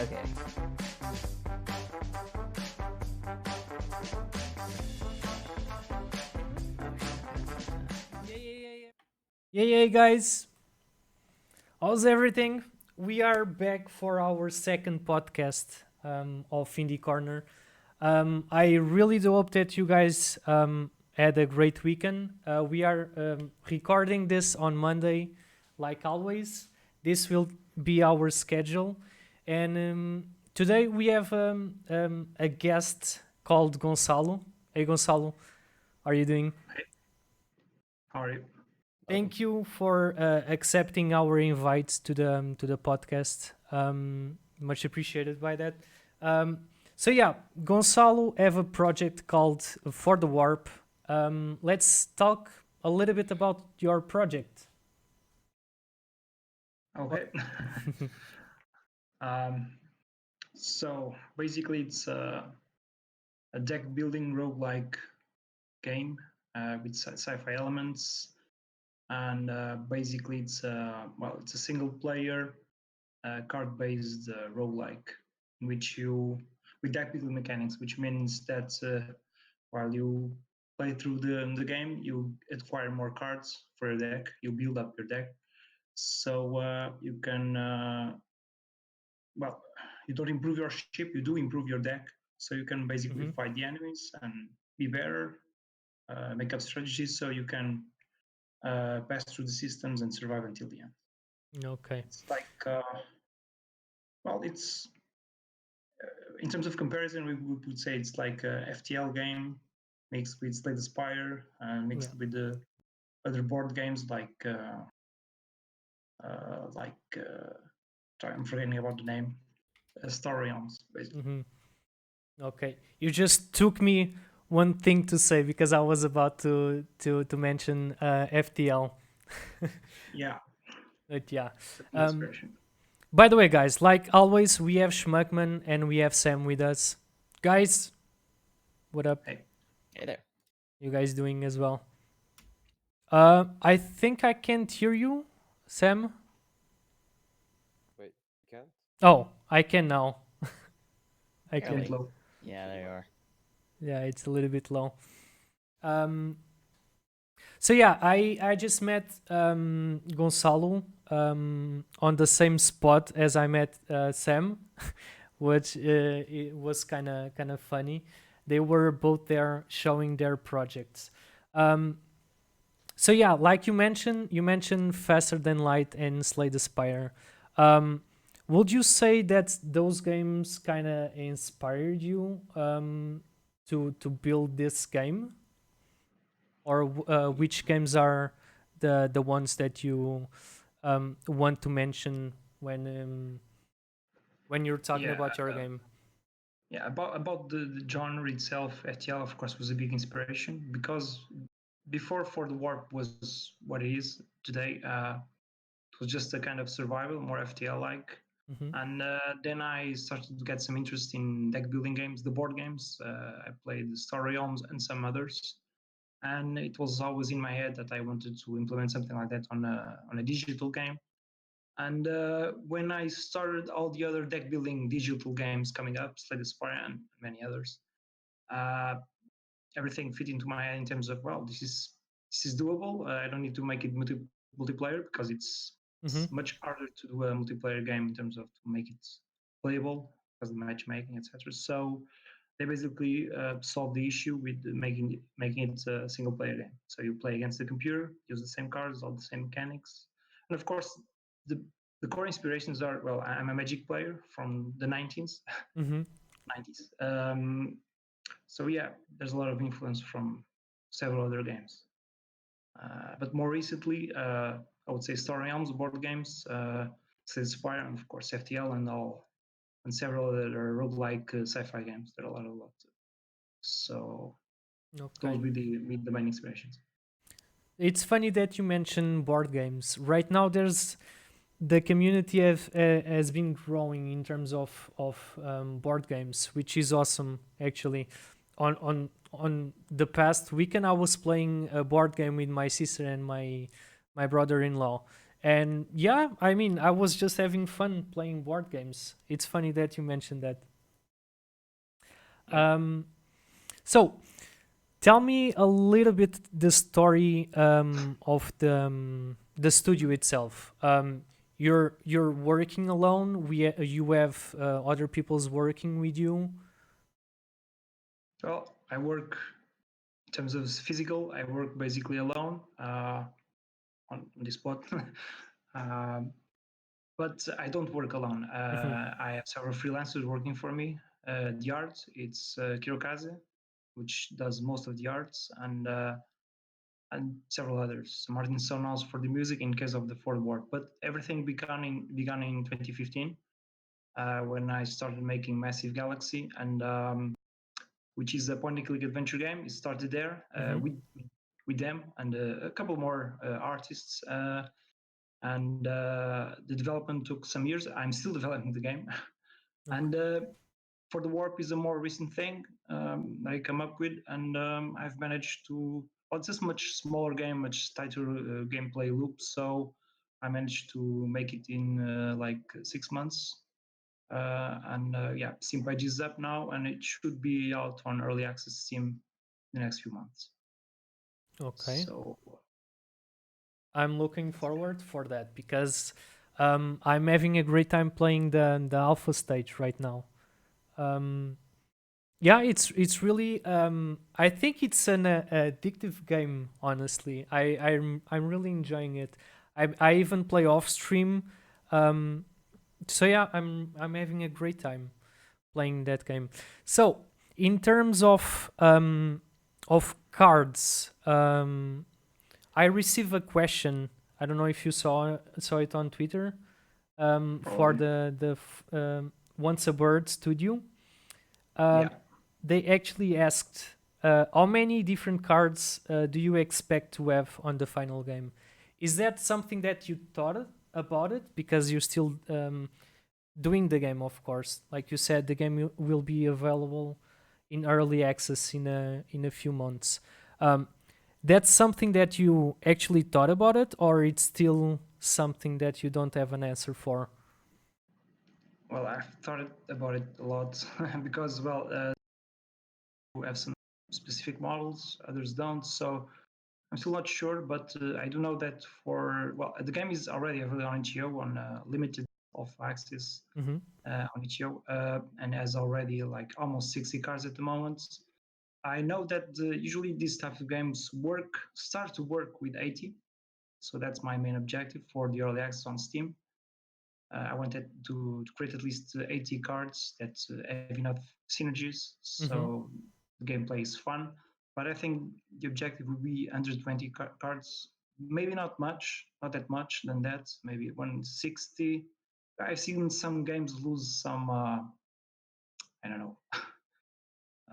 Okay. Yeah, guys. How's everything? We are back for our second podcast of IndieCorner. I really do hope that you guys had a great weekend. We are recording this on Monday, like always. This will be our schedule. And today we have a guest called Gonçalo. Hey, Gonçalo, how are you doing? How are you? Thank you for accepting our invite to the podcast. Much appreciated by that. So yeah, Gonçalo have a project called For the Warp. Let's talk a little bit about your project. Okay. um, so basically, it's a deck building roguelike game with sci-fi elements, and basically, it's a single player card-based roguelike, in which you with deck building mechanics, which means that while you play through the game, you acquire more cards for your deck. You build up your deck, so you can well, you don't improve your ship, you do improve your deck. So you can basically Mm-hmm. fight the enemies and be better, make up strategies so you can pass through the systems and survive until the end. Okay. It's like, it's in terms of comparison, we would say it's like a FTL game mixed with Slay the Spire, Yeah. mixed with the other board games like I'm forgetting about the name, Storyons, basically. Mm-hmm. Okay. You just took me one thing to say because I was about to mention FTL. Yeah, But yeah. that's my Um, inspiration. By the way, guys, like always, we have Schmuckman and we have Sam with us. Guys, what up? Hey. Hey there. You guys doing as well? I think I can't hear you, Sam. Wait, you can't? Oh, I can now. I A bit can. low. Yeah, there you are. Yeah, it's a little bit low. Um, so yeah, I just met Gonçalo on the same spot as I met Sam, which it was kind of funny. They were both there showing their projects. Um, so yeah, like you mentioned Faster Than Light and Slay the Spire. Would you say that those games kind of inspired you to build this game, or which games are the ones that you want to mention when you're talking Yeah, about your game? yeah. About the genre itself, FTL of course was a big inspiration because before For the Warp was what it is today. It was just a kind of survival, more FTL like. Mm-hmm. And then I started to get some interest in deck building games, the board games. I played Story Realms and some others, and it was always in my head that I wanted to implement something like that on a digital game. And when I started all the other deck building digital games coming up, Slay the Spire and many others, uh, everything fit into my head in terms of this is doable. I don't need to make it multiplayer because Mm-hmm. it's much harder to do a multiplayer game in terms of to make it playable because of the matchmaking, etc. So they basically solve the issue with making it a single player game. So you play against the computer, use the same cards, all the same mechanics, and of course the the core inspirations are I'm a Magic player from the 90s. Mm-hmm. 90s. So yeah, there's a lot of influence from several other games. But more recently, I would say Story Realms board games, Spire, and of course FTL and several other roguelike sci-fi games. There are a lot. So those Okay. would be the main inspirations. It's funny that you mention board games. Right now, there's the community has been growing in terms of board games, which is awesome. Actually, on the past weekend, I was playing a board game with my sister and my brother-in-law, And yeah, I mean, I was just having fun playing board games. It's funny that you mentioned that. Yeah. So tell me a little bit the story of the studio itself. You're working alone. You have other people's working with you. Well, I work in terms of physical. I work basically alone on the spot. um, but I don't work alone. Hmm. I have several freelancers working for me. The art, it's Kirokaze, which does most of the arts, and several others. Martin Sonos for the music in case of the fourth war. But everything began in 2015 when I started making Massive Galaxy, and which is a point-and-click adventure game. It started there Hmm. with them and a couple more artists. And the development took some years. I'm still developing the game, Okay. and for the warp is a more recent thing I come up with, and I've managed to. Well, it's a much smaller game, much tighter gameplay loop. So I managed to make it in like 6 months. And yeah, Steam page is up now, and it should be out on early access Steam in the next few months. Okay. So I'm looking forward for that because I'm having a great time playing the alpha stage right now. Um, yeah, it's really I think it's an addictive game. Honestly, I'm really enjoying it. I even play off stream. Um, so yeah, I'm having a great time playing that game. So in terms of cards, I received a question. I don't know if you saw it on Twitter. For probably, Once a Bird Studio. Um, yeah. they actually asked how many different cards do you expect to have on the final game. Is that something that you thought about it? Because you're still doing the game, of course. Like you said, the game will be available in early access in a few months. Um, that's something that you actually thought about it, or it's still something that you don't have an answer for. Well, I've thought about it a lot because, well, we have some specific models, others don't. So I'm still not sure, but I do know that for, well, the game is already available on itch.io on limited of access Mm-hmm. on itch.io and has already like almost 60 cards at the moment. I know that usually these types of games start to work with 80. So that's my main objective for the early access on Steam. I wanted to create at least 80 cards that have enough synergies, Mm-hmm. so the gameplay is fun. But I think the objective would be 120 cards, maybe not that much than that, maybe 160. I've seen some games lose some, I don't know.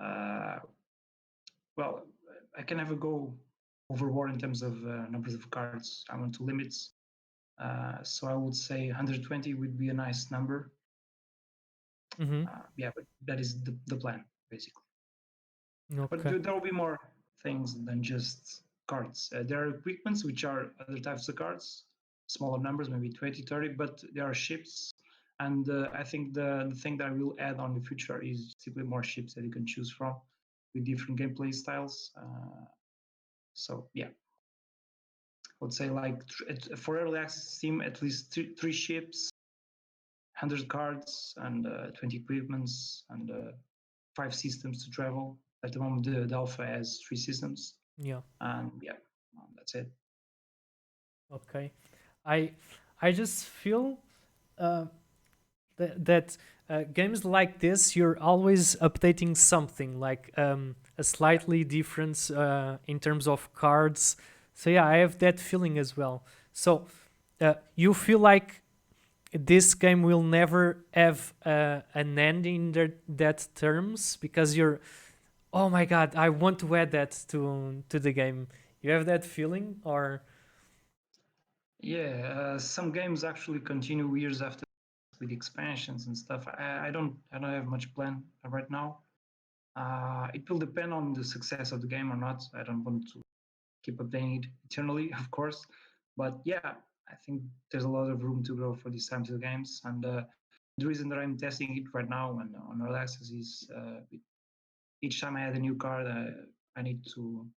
uh, well, I can never go overboard in terms of numbers of cards. I want to limit. So I would say 120 would be a nice number. Mm-hmm. Yeah, but that is the plan basically. But Okay. there will be more things than just cards. There are equipments which are other types of cards, smaller numbers, maybe 20, 30, but there are ships. And I think the thing that I will add on the future is simply more ships that you can choose from with different gameplay styles. So yeah, I would say like for early access team, at least three ships, 100 cards, and 20 equipments, and 5 systems to travel. At the moment, the alpha has 3 systems, Yeah. and yeah, that's it. Okay. I I just feel uh, that games like this, you're always updating something, like a Yeah, slightly difference in terms of cards. So yeah, I have that feeling as well. So you feel like this game will never have an end in that terms because you're, oh my god, I want to add that to the game. You have that feeling, or yeah. Some games actually continue years after with expansions and stuff. I don't have much plan right now. It will depend on the success of the game or not. I don't want to keep updating it eternally, of course. But yeah, I think there's a lot of room to grow for these types of games. And the reason that I'm testing it right now on early access is each time I add a new card, I need to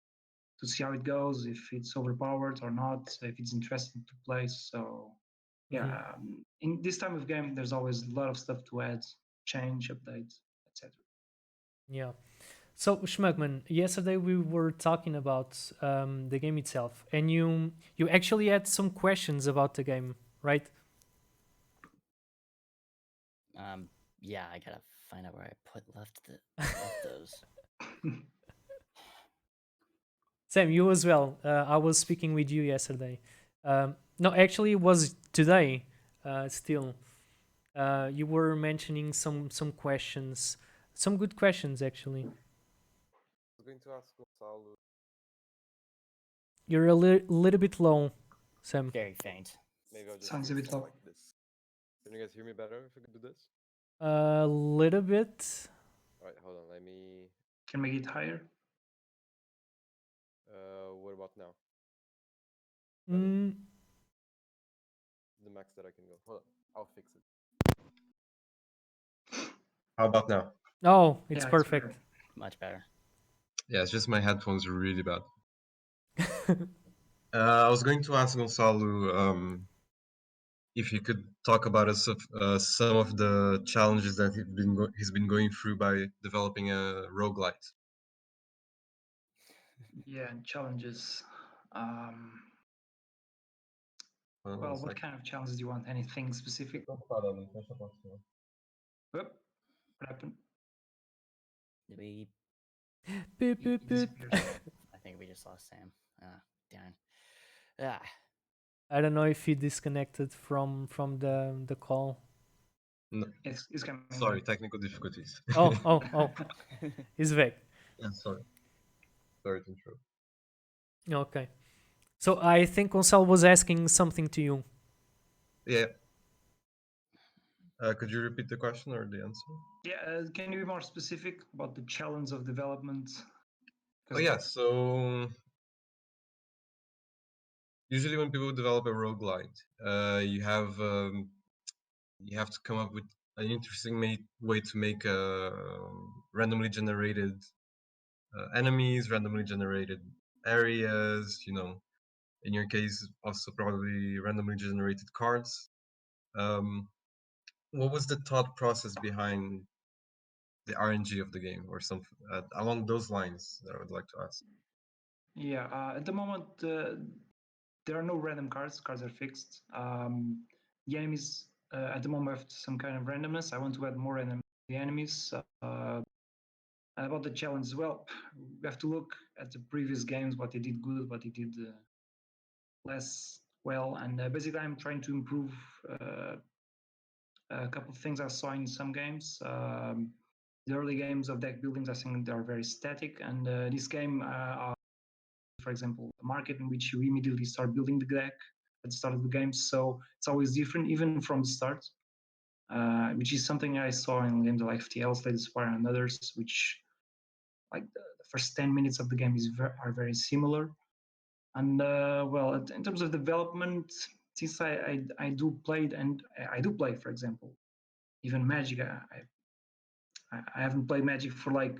see how it goes, if it's overpowered or not, if it's interesting to play. So yeah, in this time of game, there's always a lot of stuff to add, change, update, etc. Yeah. So Schmugman, yesterday we were talking about the game itself, and you actually had some questions about the game, right? Yeah, I gotta find out where I left those. Sam, you as well. I was speaking with you yesterday. No, actually, it was today. Still, you were mentioning some questions, some good questions actually. I was going to ask Gonçalo. You're a little bit low, Sam. Very faint. Maybe I'll just Sounds a do bit something low. like this. Can you guys hear me better if I could do this? A little bit. Alright, hold on. Let me. Can make it higher. What about now? Better? Mm, The max that I can go. Hold on. I'll fix it. How about now? oh, it's Yeah, it's perfect. better. Much better. Yeah, it's just my headphones are really bad. I was going to ask Gonçalo if you could talk about some of the challenges that he's been going through by developing a roguelite. Yeah, and challenges. Hold on Well, one what sec. kind of challenges do you want? Anything specific? Talk about it, fecha a porta. Whoop, what happened? Did we? Beep, He beep, beep. disappeared. I think we just lost Sam. Ah, darn. Ah, I don't know if he disconnected from the call. No, It's coming sorry, back. technical difficulties. Oh, he's back. Yeah, sorry. Sorry to interrupt. Okay. So I think Gonçalo was asking something to you. Yeah. Could you repeat the question or the answer? Yeah, can you be more specific about the challenge of development? Oh yeah, so usually when people develop a roguelite, you have to come up with an interesting way to make randomly generated enemies, randomly generated areas. In your case, also probably randomly generated cards. What was the thought process behind the RNG of the game, or something along those lines that I would like to ask? Yeah, at the moment, there are no random cards. Cards are fixed. The enemies at the moment have some kind of randomness. I want to add more random the enemies. About the challenge as well, we have to look at the previous games, what they did good, what they did less well, and basically I'm trying to improve a couple of things I saw in some games. The early games of deck buildings, I think they are very static, and this game, for example, a market in which you immediately start building the deck at the start of the game, so it's always different, even from the start, which is something I saw in games like FTL, Slay the Spire, and others, which like the first 10 minutes of the game are very similar. And well, in terms of development, since I do play, and I do play, for example, even Magic, I haven't played Magic for like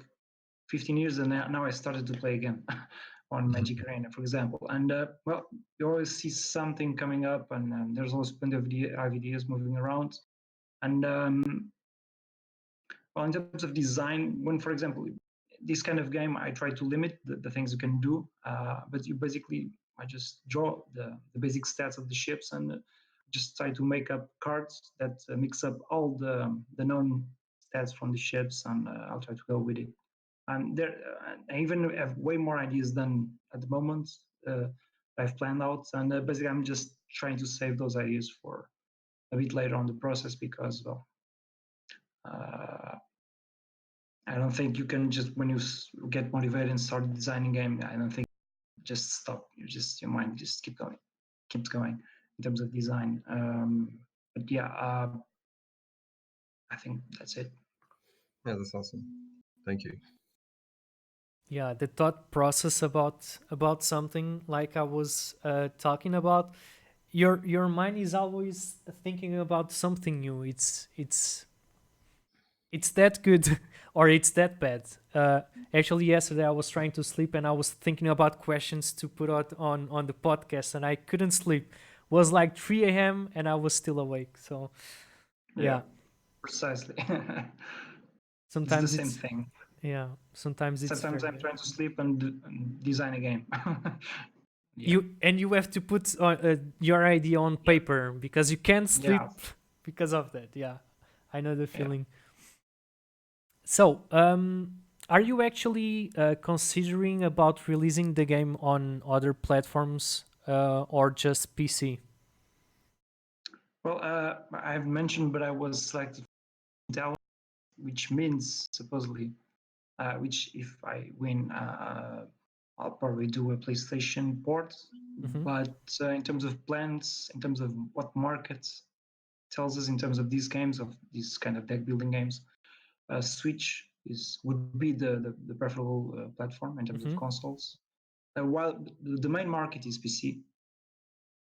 15 years, and now I started to play again on Magic Arena, for example. And well, you always see something coming up, and there's always plenty of ideas moving around. And well, in terms of design, when, for example, this kind of game, I try to limit the things you can do, but you basically, I just draw the basic stats of the ships and just try to make up cards that mix up all the known stats from the ships, and I'll try to go with it. And there, I even have way more ideas than at the moment I've planned out, and basically I'm just trying to save those ideas for a bit later on the process, because well, I don't think you can just, when you get motivated and start designing game, I don't think just stop. Your mind just keeps going in terms of design. But yeah, I think that's it. Yeah, that's awesome. Thank you. Yeah, the thought process about something like I was talking about, your mind is always thinking about something new. It's that good or it's that bad. Actually, yesterday I was trying to sleep and I was thinking about questions to put out on the podcast, and I couldn't sleep. It was like 3 a.m. and I was still awake. So yeah, precisely. It's the sometimes same it's thing. sometimes it's Sometimes very I'm trying to sleep and design a game. Yeah. you have to put your idea on paper because you can't sleep Yeah. because of that. Yeah, I know the Yeah. feeling. So, are you actually considering about releasing the game on other platforms or just PC? Well, I've mentioned, but I was selected for talent, which means supposedly, which if I win, I'll probably do a PlayStation port. Mm-hmm. But in terms of plans, in terms of what markets tells us, in terms of these games, of these kind of deck building games, Switch would be the preferable platform in terms of Mm-hmm. consoles. While the main market is PC,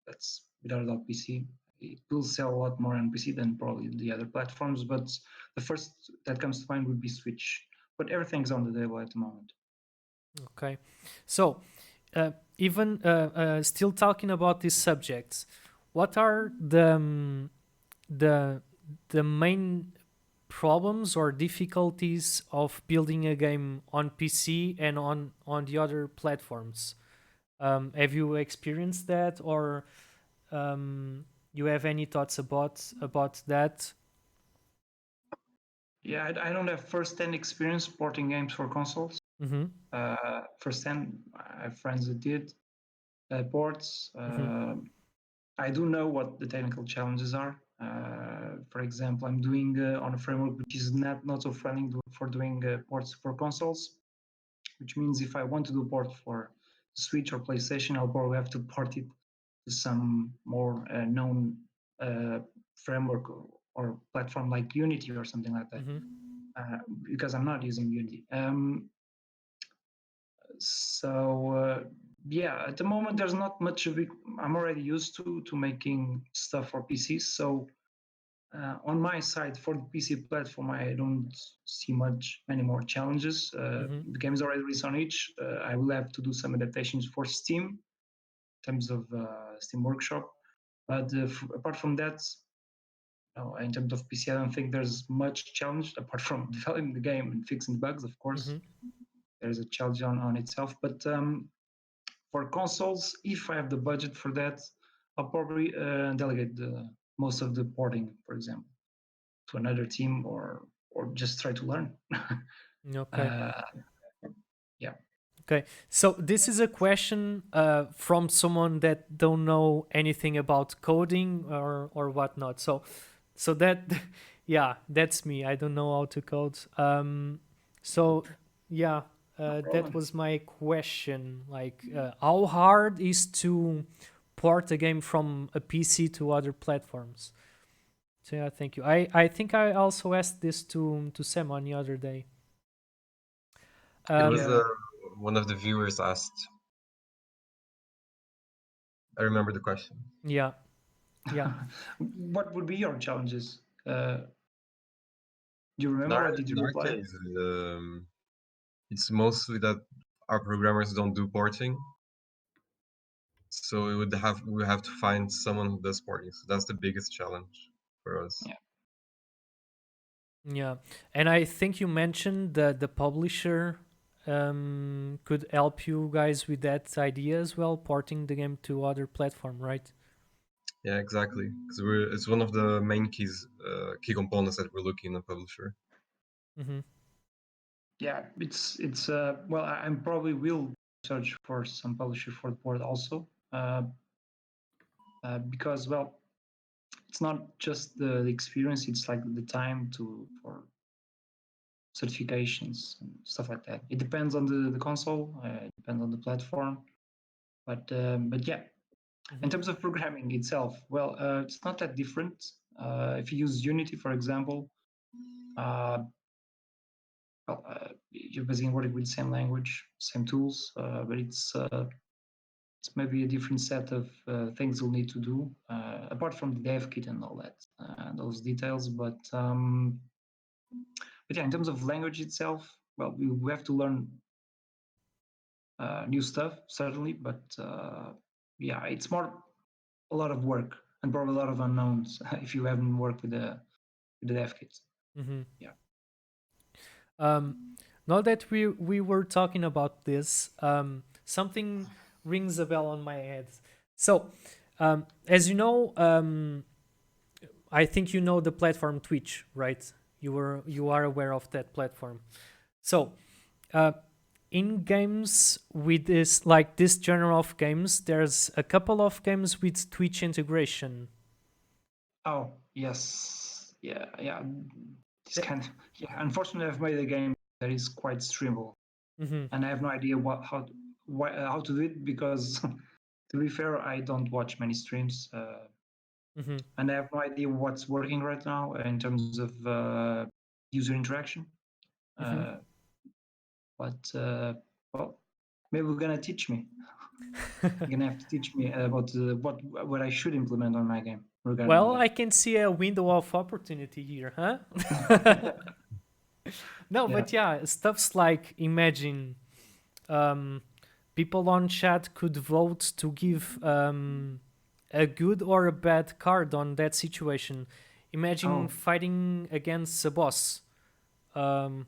that's without a doubt PC. It will sell a lot more on PC than probably the other platforms, but the first that comes to mind would be Switch. But everything's on the table at the moment. Okay, so even still talking about these subjects, what are the the main problems or difficulties of building a game on PC and on the other platforms? Have you experienced that, or you have any thoughts about that? Yeah, I don't have first-hand experience porting games for consoles. Mm-hmm. First-hand, I have friends that did ports. Mm-hmm. I do know what the technical challenges are. For example, I'm doing on a framework which is not so friendly for doing ports for consoles, which means if I want to do a port for Switch or PlayStation, I'll probably have to port it to some more known uh, framework or platform like Unity or something like that, Mm-hmm. because I'm not using Unity. So yeah, at the moment there's not much of it. I'm already used to making stuff for PCs, so on my side for the PC platform, I don't see many more challenges. Mm-hmm. The game is already released on each. I will have to do some adaptations for Steam in terms of Steam Workshop. But apart from that, no, in terms of PC, I don't think there's much challenge apart from developing the game and fixing bugs. Of course, Mm-hmm. there's a challenge on itself. But for consoles, if I have the budget for that, I'll probably delegate most of the porting, for example, to another team or just try to learn. Okay. uh, yeah. Okay. So this is a question from someone that don't know anything about coding or whatnot. So that yeah, that's me. I don't know how to code. So yeah, that Problem. was my question. Like, how hard is to port a game from a PC to other platforms? So yeah, thank you. I think I also asked this to Sam on the other day. It was Yeah. one of the viewers asked. I remember the question. Yeah, yeah. What would be your challenges? Do you In remember our, or did in you our reply? case, it's mostly that our programmers don't do porting, so we have to find someone who does porting. So that's the biggest challenge for us. Yeah. Yeah, and I think you mentioned that the publisher could help you guys with that idea as well, porting the game to other platform, right? Yeah, exactly. Because it's one of the main key components that we're looking in a publisher. Mm-hmm. Yeah, it's well, I probably will search for some publisher for the port also, because well, it's not just the experience; it's like the time for certifications and stuff like that. It depends on the console, it depends on the platform, but yeah. In Mm-hmm. terms of programming itself, well, it's not that different. If you use Unity, for example, uh, you're basically working with the same language, same tools, but it's maybe a different set of things you'll need to do apart from the dev kit and all that, those details. But yeah, in terms of language itself, well, we have to learn new stuff certainly, but yeah, it's more a lot of work and probably a lot of unknowns if you haven't worked with the dev kit. Mm-hmm. Yeah. Now that we were talking about this, something rings a bell on my head. So, as you know, I think you know the platform Twitch, right? You are aware of that platform. So, in games with this genre of games, there's a couple of games with Twitch integration. Oh yes, yeah. This Th- kind of yeah. Unfortunately, I've made a game that is quite streamable, Mm-hmm. and I have no idea how to do it because, to be fair, I don't watch many streams, Mm-hmm. and I have no idea what's working right now in terms of user interaction. Mm-hmm. But well, maybe we're gonna teach me. You're gonna have to teach me about what I should implement on my game regarding Well, I that. can see a window of opportunity here, huh? No, Yeah. but yeah, stuffs like imagine um, people on chat could vote to give a good or a bad card on that situation. Imagine Oh, fighting against a boss. Um,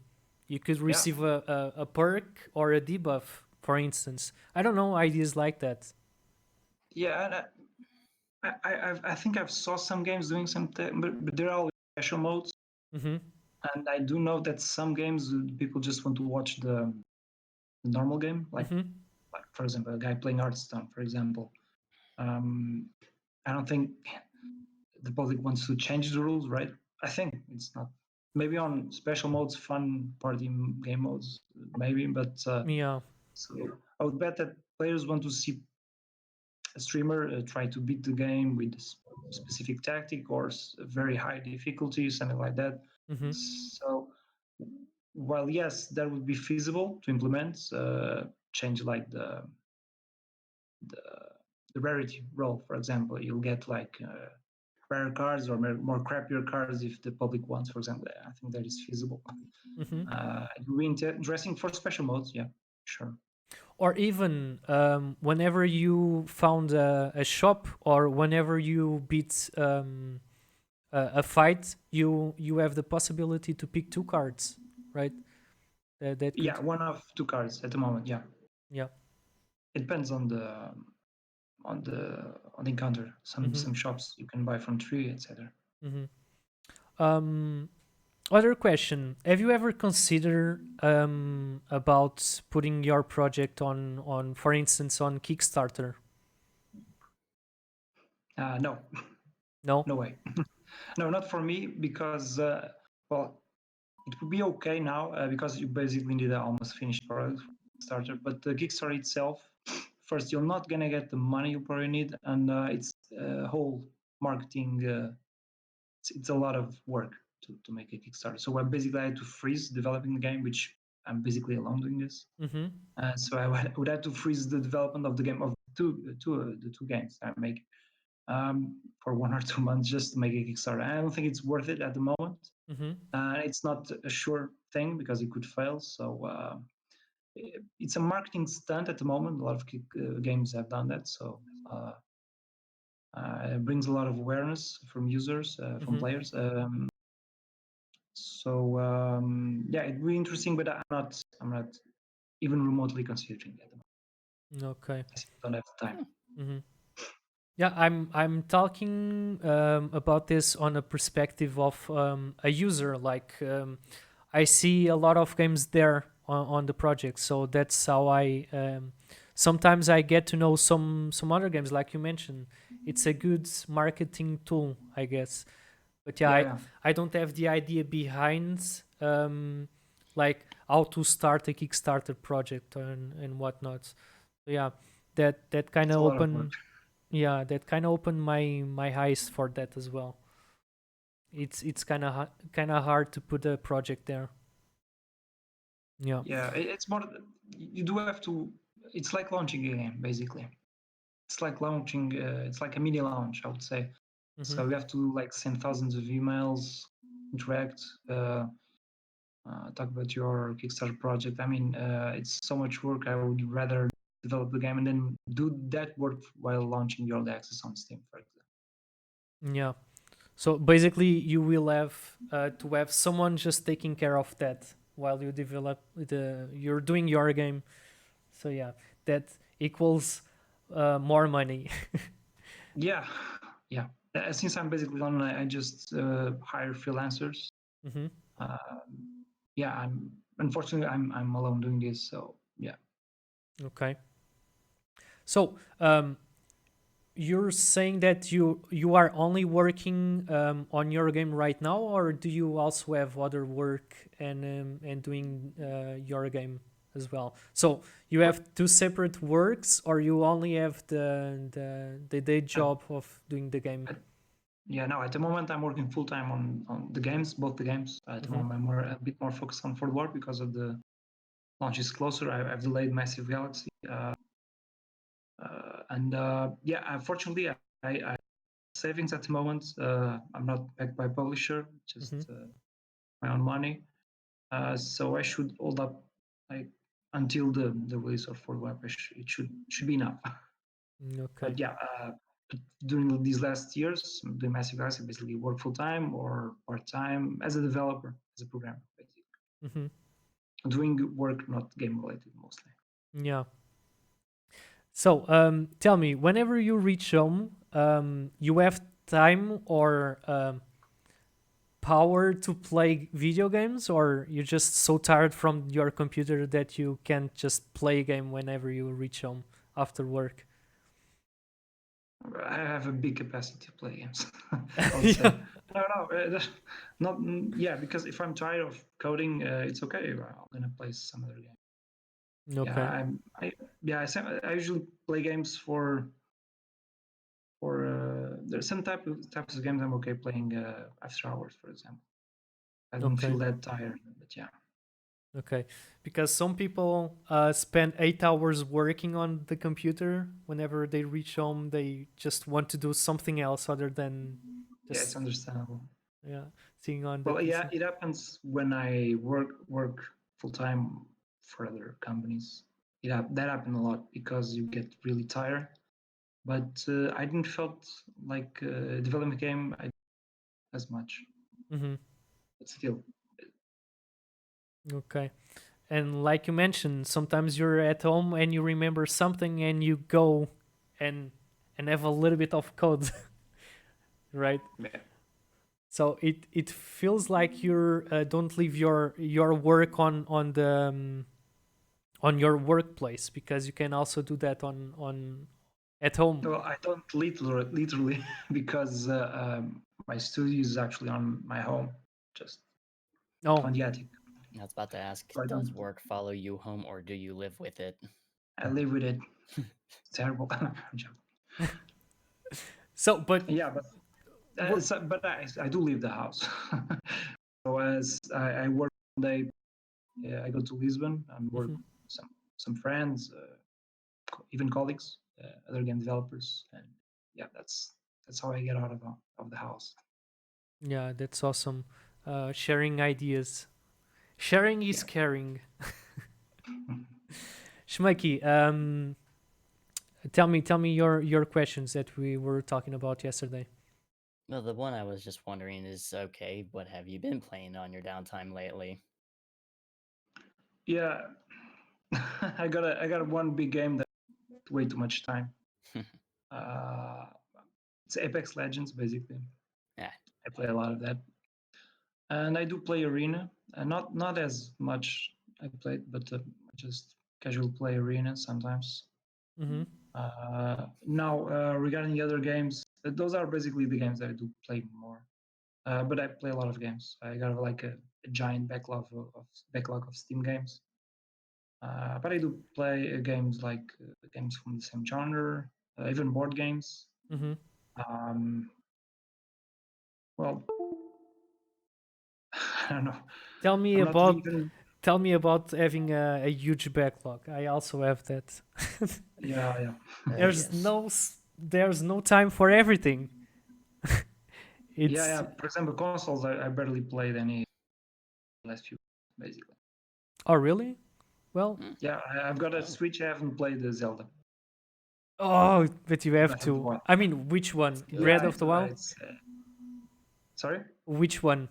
you could yeah. receive a perk or a debuff, for instance. I don't know, ideas like that. Yeah, and I think I've saw some games doing but they're all special modes, Mm-hmm. and I do know that some games people just want to watch the normal game, Mm-hmm. like for example, a guy playing Hearthstone, for example. Um, I don't think the public wants to change the rules, right? I think it's not. Maybe on special modes, fun party game modes, maybe, but Yeah. so I would bet that players want to see a streamer try to beat the game with a specific tactic or very high difficulty, something like that. Mm-hmm. So, while yes, that would be feasible to implement, change like the, the rarity role, for example, you'll get like rare cards or more crappier cards if the public wants, for example. I think that is feasible. Mm-hmm. It would be interesting for special modes, yeah, sure. Or even whenever you found a shop or whenever you beat a fight, you have the possibility to pick two cards, right? That Yeah, could, one of two cards at the moment, yeah. yeah. It depends on on the encounter. Mm-hmm. Some shops you can buy from three, etc. Mm-hmm. Other question: have you ever considered about putting your project on, for instance, on Kickstarter? No, No. no way. No, not for me because well, it would be okay now because you basically need an almost finished product starter. But the Kickstarter itself, first, you're not gonna get the money you probably need, and it's a whole marketing. It's a lot of work to make a Kickstarter. So I basically had to freeze developing the game, which I'm basically alone doing this. Mm-hmm. So I would have to freeze the development of the game of the two games I make for 1 or 2 months just to make a Kickstarter. I don't think it's worth it at the moment. Mm-hmm. It's not a sure thing because it could fail. So it's a marketing stunt at the moment. A lot of games have done that. So it brings a lot of awareness from users, from Mm-hmm. players. So yeah, it'd be interesting, but I'm not even remotely considering it at the moment. Okay. I simply don't have the time. Mm-hmm. Yeah, I'm talking about this on a perspective of a user. Like I see a lot of games there on the project, so that's how I. Sometimes I get to know some other games, like you mentioned. It's a good marketing tool, I guess. But yeah, Yeah, I, yeah. I don't have the idea behind like how to start a Kickstarter project and whatnot. So yeah, that kind It's of a lot of work. opened my eyes for that as well. It's kind of hard to put a project there. Yeah. Yeah, it's more. You do have to. It's like launching a game, basically. it's like launching. It's like a mini launch, I would say. So Mhm. you have to like send thousands of emails, interact, talk about your Kickstarter project. I mean, it's so much work. I would rather develop the game and then do that work while launching your early access on Steam, for example. Yeah. So basically, you will have to have someone just taking care of that while you develop you're doing your game. So yeah, that equals more money. Yeah, yeah. Since I'm basically online, I just hire freelancers. Hmm. Yeah, unfortunately I'm alone doing this, so yeah. Okay. So you're saying that you are only working on your game right now, or do you also have other work and doing your game as well? So you have two separate works, or you only have the day job of doing the game? Yeah, no, at the moment I'm working full time on the games, both the games. At the moment I'm a bit more focused on Fort War because of the launch is closer. I've delayed Massive Galaxy. Yeah, unfortunately, I savings at the moment. I'm not backed by publisher, just Hmm. my own money. So I should hold up like until the release of Fort War. It should be enough. Okay. But yeah, during these last years, the Massive Galaxy basically work full time or part time as a developer, as a programmer, basically Hmm. doing work not game related mostly. Yeah. So tell me, whenever you reach home, you have time or power to play video games, or you're just so tired from your computer that you can't just play a game whenever you reach home after work? I have a big capacity to play games. I would Yeah. say not yeah, because if I'm tired of coding, it's okay. I'm gonna play some other game. Yeah, Okay. I usually play games for there's some types of games I'm okay playing after hours, for example. I don't Okay. feel that tired, but yeah. Okay. Because some people spend 8 hours working on the computer. Whenever they reach home, they just want to do something else other than Yeah, it's just, understandable. yeah, sitting on the Well, yeah, PC. it happens when I work full time for other companies. That happened a lot because you get really tired. But I didn't felt like developing a game as much. Mm-hmm. But still, Okay. And like you mentioned, sometimes you're at home and you remember something and you go and have a little bit of code, right? yeah. So it feels like you're don't leave your work on your workplace, because you can also do that on at home. Well, I don't literally because my studio is actually on my home, just Oh, on the attic. I was about to ask, So I does don't. work follow you home or do you live with it? I live with it. It's terrible. I'm joking. so but Yeah, but what? I do leave the house. So as I work one day, I go to Lisbon and work Mhm. with some friends, even colleagues, other game developers, and yeah, that's how I get out of the house. Yeah, that's awesome. Sharing ideas. Sharing is Yeah. caring. Shmaki, tell me your questions that we were talking about yesterday. Well, the one I was just wondering is, okay, what have you been playing on your downtime lately? Yeah, I got one big game that way too much time. Uh, it's Apex Legends basically. Yeah, I play a lot of that, and I do play Arena, and not as much I played, but just casual play Arena sometimes. Mm-hmm. Now regarding the other games, those are basically the games that I do play more. But I play a lot of games. I got like a giant backlog of Steam games. But I do play games like games from the same genre, even board games. Mm-hmm. Um, well, I don't know. Tell me I'm not about even. tell me about having a huge backlog. I also have that. Yeah. There's Yes. there's no time for everything. It's Yeah. For example, consoles, I barely played any last few, basically. Oh, really? Well, Mm. Yeah, I've got a Oh. Switch. I haven't played the Zelda. oh, but you have Breath of the to. Wild. I mean, which one? good. Breath Yeah, of the Wild? it's sorry, Which one?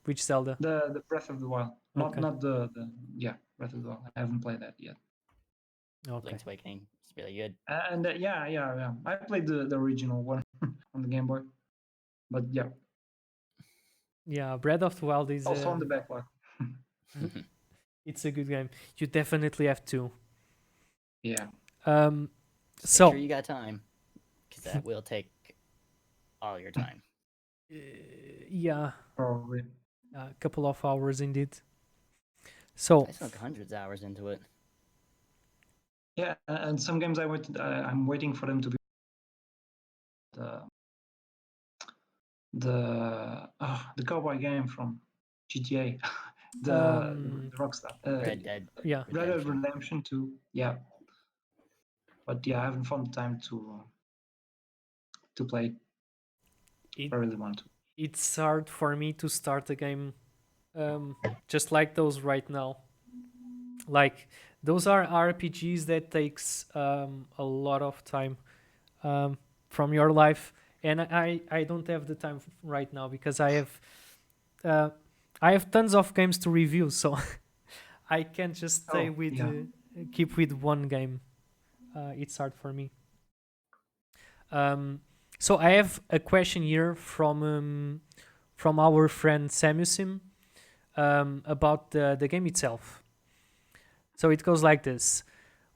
Which Zelda? the Breath of the Wild, Okay. not the yeah, Breath of the Wild. I haven't played that yet. Okay. Link's Awakening. It's really good. And yeah. I played the original one on the Game Boy, but yeah, Yeah, Breath of the Wild is also on the backlog. it's a good game. You definitely have to. Yeah. Just So make sure you got time, because that will take all your time. yeah, Probably. a couple of hours indeed. So I sunk hundreds of hours into it. Yeah, and some games I'm waiting for them to be the the cowboy game from GTA, Um, the Rockstar, Red Dead yeah, Red Dead Redemption. Redemption 2. Yeah, but yeah, I haven't found the time to play. it I really want to. it's hard for me to start a game just like those right now. Like those are RPGs that takes a lot of time from your life, and I don't have the time right now because uh, I have tons of games to review, so I can't just stay Oh, with yeah. keep with one game. It's hard for me. So I have a question here from our friend Samusim about the game itself. So it goes like this: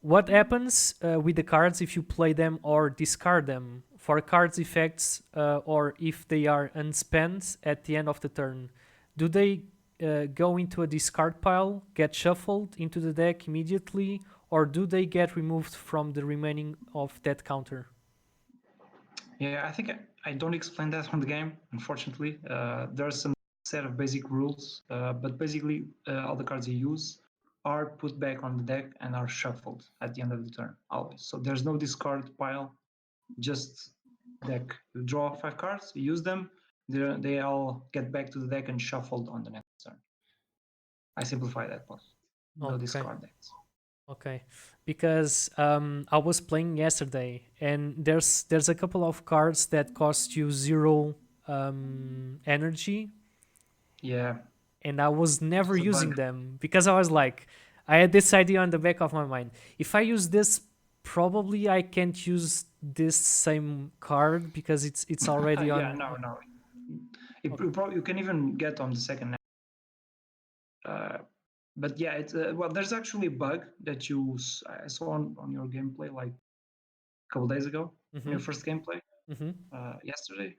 what happens with the cards if you play them or discard them for cards effects, or if they are unspent at the end of the turn? Do they go into a discard pile, get shuffled into the deck immediately, or do they get removed from the remaining of that counter? Yeah, I think I don't explain that from the game, unfortunately. There's some set of basic rules, but basically all the cards you use are put back on the deck and are shuffled at the end of the turn, always. So there's no discard pile, just deck. You draw 5 cards, you use them, they all get back to the deck and shuffled on the next turn. I simplify that part. No Okay. discard decks. Okay, because I was playing yesterday, and there's a couple of cards that cost you 0 energy, Yeah, and I was never it's a using bug. them because I was like, I had this idea on the back of my mind. If I use this, probably I can't use this same card because it's already Yeah, on. no. Okay. You can even get on the second. But yeah, it's well. There's actually a bug that I saw on your gameplay like a couple days ago, on Mm-hmm. your first gameplay Mm-hmm. yesterday,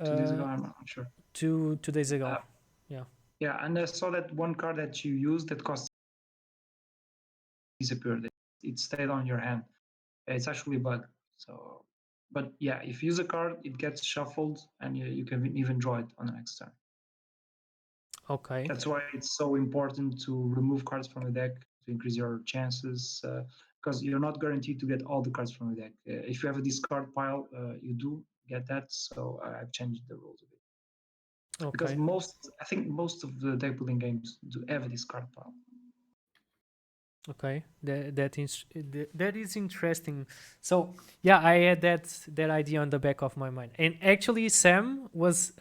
2 days ago. Uh, I'm not sure. 2 days ago. Uh, Yeah. yeah, and I saw that one card that you used that cost disappeared. It stayed on your hand. It's actually a bug. So, but yeah, if you use a card, it gets shuffled, and you can even draw it on the next turn. Okay. That's why it's so important to remove cards from the deck to increase your chances, because you're not guaranteed to get all the cards from the deck. If you have a discard pile, you do get that. So I've changed the rules a bit because Okay. I think most of the deck building games do have a discard pile. Okay, that is interesting. So yeah, I had that idea on the back of my mind, and actually, Sam was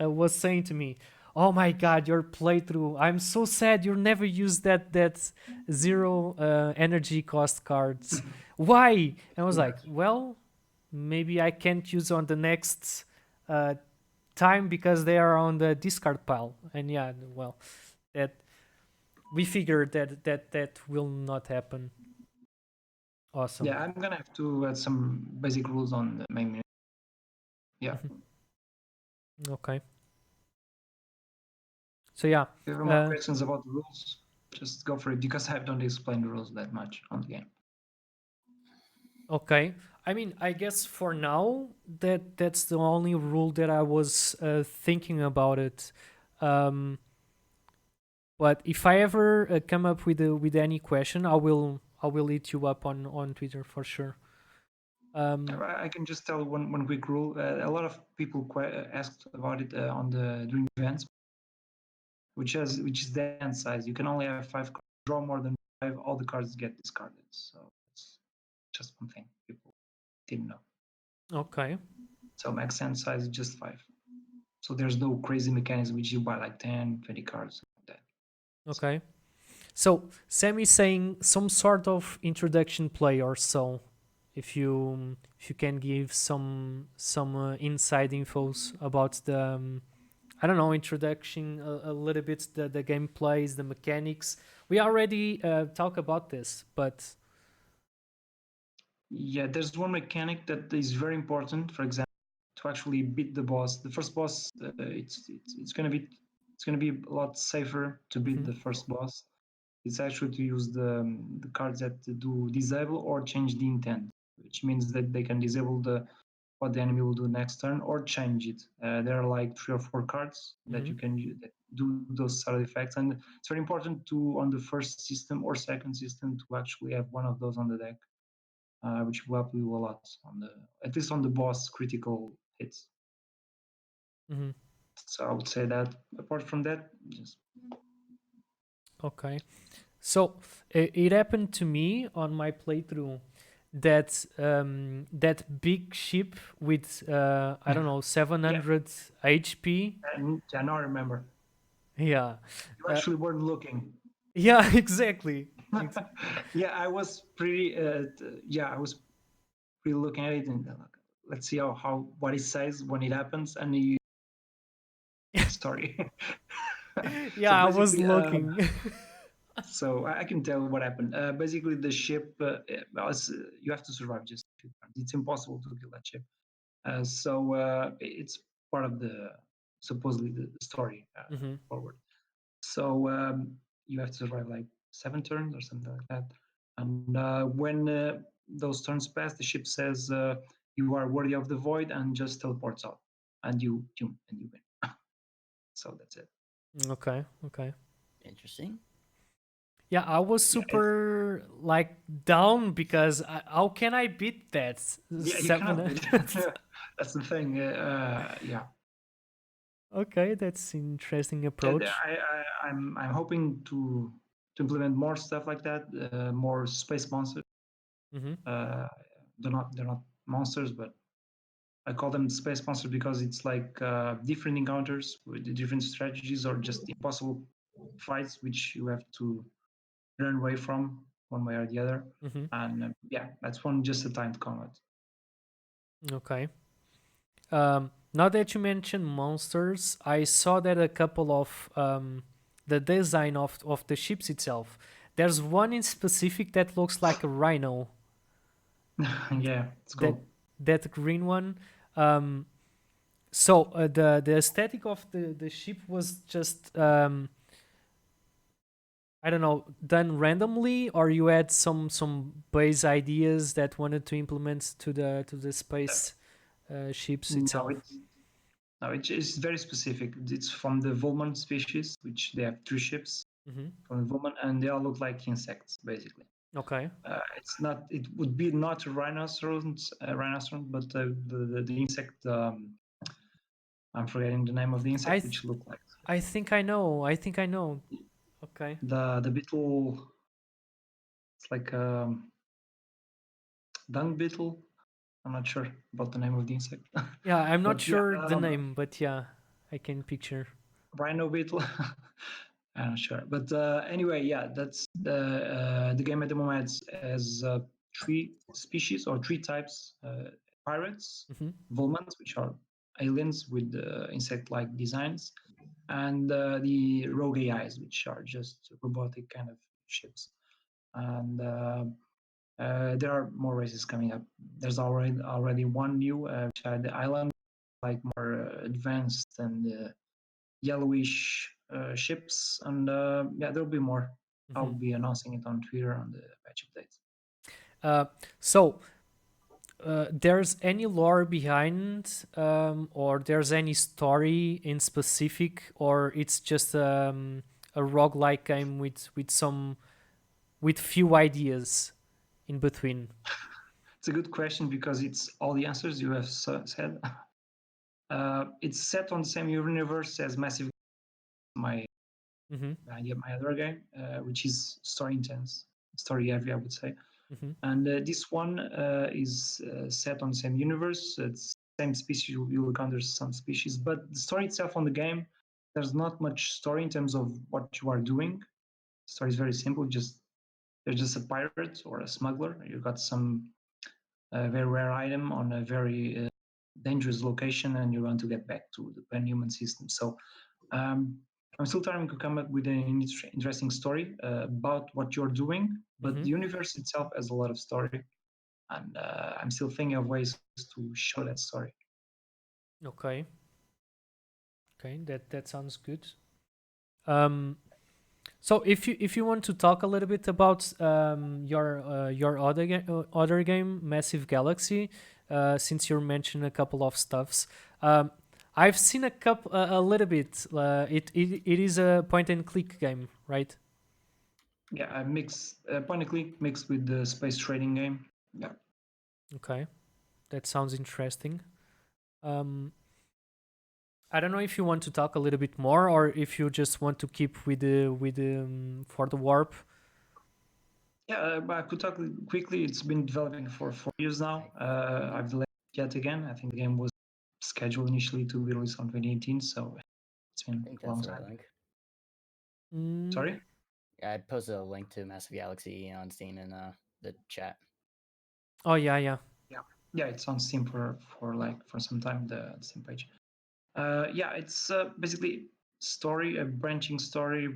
saying to me, "Oh my God, your playthrough! I'm so sad you never used that 0 energy cost cards. Why?" And I was like, "Well, maybe I can't use on the next uh, time because they are on the discard pile." And yeah, well, that we figured that will not happen. Awesome. Yeah, I'm gonna have to add some basic rules on the main menu. Yeah. Okay. So yeah, If you have more questions about the rules, just go for it because I don't explain the rules that much on the game. okay. I mean, I guess for now that's the only rule that I was thinking about it. Um, But if I ever come up with any question, I will hit you up on Twitter for sure. I can just tell one quick rule. A lot of people asked about it on the during events, which is the hand size. You can only have 5 cards. Draw more than 5, all the cards get discarded. So it's just one thing people didn't know. Okay. So max hand size is just 5. So there's no crazy mechanism which you buy like 10, 20 cards like that. Okay. So Sam is saying some sort of introduction play or so. If you can give some inside infos about the I don't know, introduction a little bit, the gameplays, the mechanics. We already talk about this, but Yeah, there's one mechanic that is very important. For example, to actually beat the boss, the first boss, it's gonna be a lot safer to beat the first boss. It's actually to use the cards that do disable or change the intent, which means that they can disable what the enemy will do next turn or change it. There are like 3 or 4 cards that you can use that do those side effects, and it's very important to on the first system or second system to actually have one of those on the deck, which will help you a lot on at least on the boss critical hits. So I would say that apart from that, just okay. So it happened to me on my playthrough that that big ship with I don't know 700 HP. yeah, now I remember. Yeah. You actually weren't looking. Yeah, exactly. Yeah, I was pretty. I was pretty looking at it and let's see how what it says when it happens, and you. Sorry. Yeah, So I was basically, looking. So I can tell what happened. Basically, the ship, you have to survive just 2 turns. It's impossible to kill that ship. So it's part of the supposedly the story forward. So you have to survive like 7 turns or something like that. And when those turns pass, the ship says you are worthy of the void and just teleports out, and you win. So that's it. Okay. Okay. Interesting. Yeah, I was Yeah, super like down because how can I beat that? Yeah, you cannot beat. 700. That's the thing. Yeah. Okay, that's interesting Yeah, approach. I'm hoping to implement more stuff like that, more space monsters. They're not monsters, but I call them space monsters because it's like different encounters with the different strategies or just impossible fights which you have to run away from one way or the other. And yeah, that's one just a timed combat. Okay. Now that you mentioned monsters, I saw that a couple of the design of the ships itself. There's one in specific that looks like a rhino. Yeah, it's That cool. that green one. So the aesthetic of the ship was just I don't know, done randomly, or you had some base ideas that wanted to implement to the space ships No, itself. it's very specific. It's from the Volman species, which they have 2 ships from the Volman, and they all look like insects, basically. Okay. It's not. It would be not a rhinoceros, but the insect. I'm forgetting the name of the insect, which look like I think I know. Okay. the beetle. It's like a dung beetle. I'm not sure about the name of the insect. Yeah, I'm not But yeah, sure the name, but yeah, I can picture. rhino beetle. I'm not sure, but anyway, yeah, that's the game at the moment has 3 species or 3 types: pirates, volmans, which are aliens with insect-like designs, and the rogue AIs, which are just robotic kind of ships. And there are more races coming up. There's already one new, which are the island, like more advanced and yellowish ships, and yeah, there'll be more. I'll be announcing it on Twitter on the patch updates. So there's any lore behind, or there's any story in specific, or it's just a a roguelike game with few ideas in between? It's a good question because it's all the answers you have said. It's set on the same universe as Massive, my Mm-hmm. my other game, which is story intense, story heavy, I would say. Mm-hmm. And this one is set on the same universe. It's same species. You'll encounter some species, but the story itself on the game, there's not much story in terms of what you are doing. The story is very simple. Just There's just a pirate or a smuggler. You got some very rare item on a very dangerous location, and you want to get back to the pan-human system. So um, I'm still trying to come up with an interesting story about what you're doing, but Mm-hmm. the universe itself has a lot of story, and I'm still thinking of ways to show that story. Okay. Okay, that sounds good. Um, so if you want to talk a little bit about your other game, Massive Galaxy, since you mentioned a couple of stuffs, I've seen a little bit. It is a point and click game, right? Yeah, I mix point and click mixed with the space trading game. Yeah. Okay, that sounds interesting. Um, I don't know if you want to talk a little bit more, or if you just want to keep with for the warp. Yeah, but I could talk quickly. It's been developing for 4 years now. I've delayed it yet again. I think the game was scheduled initially to be released on 2018, so it's I been think a long that's the time. link. Mm, Sorry? Yeah, I posted a link to Massive Galaxy on Steam in the chat. oh yeah. Yeah, it's on Steam for some time, the Steam page. Yeah, it's basically story, a branching story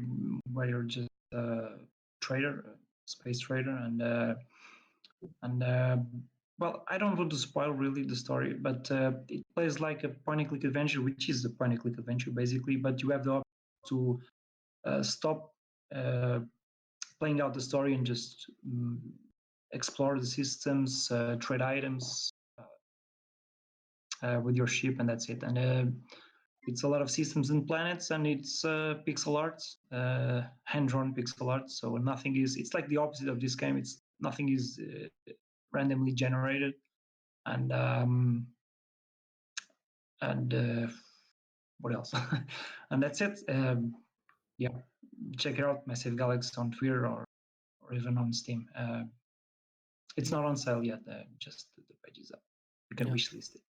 where you're just a trader, a space trader, and well, I don't want to spoil really the story, but it plays like a point-and-click adventure, which is a point-and-click adventure basically. But you have the option to stop playing out the story and just explore the systems, trade items with your ship, and that's it. And it's a lot of systems and planets, and it's pixel art, hand-drawn pixel art. So nothing is. It's like the opposite of this game. It's nothing is randomly generated, and what else? And that's it. Yeah, check it out, Massive Galaxy on Twitter or even on Steam. It's not on sale yet. Just the page is up. You can Yeah. wishlist it.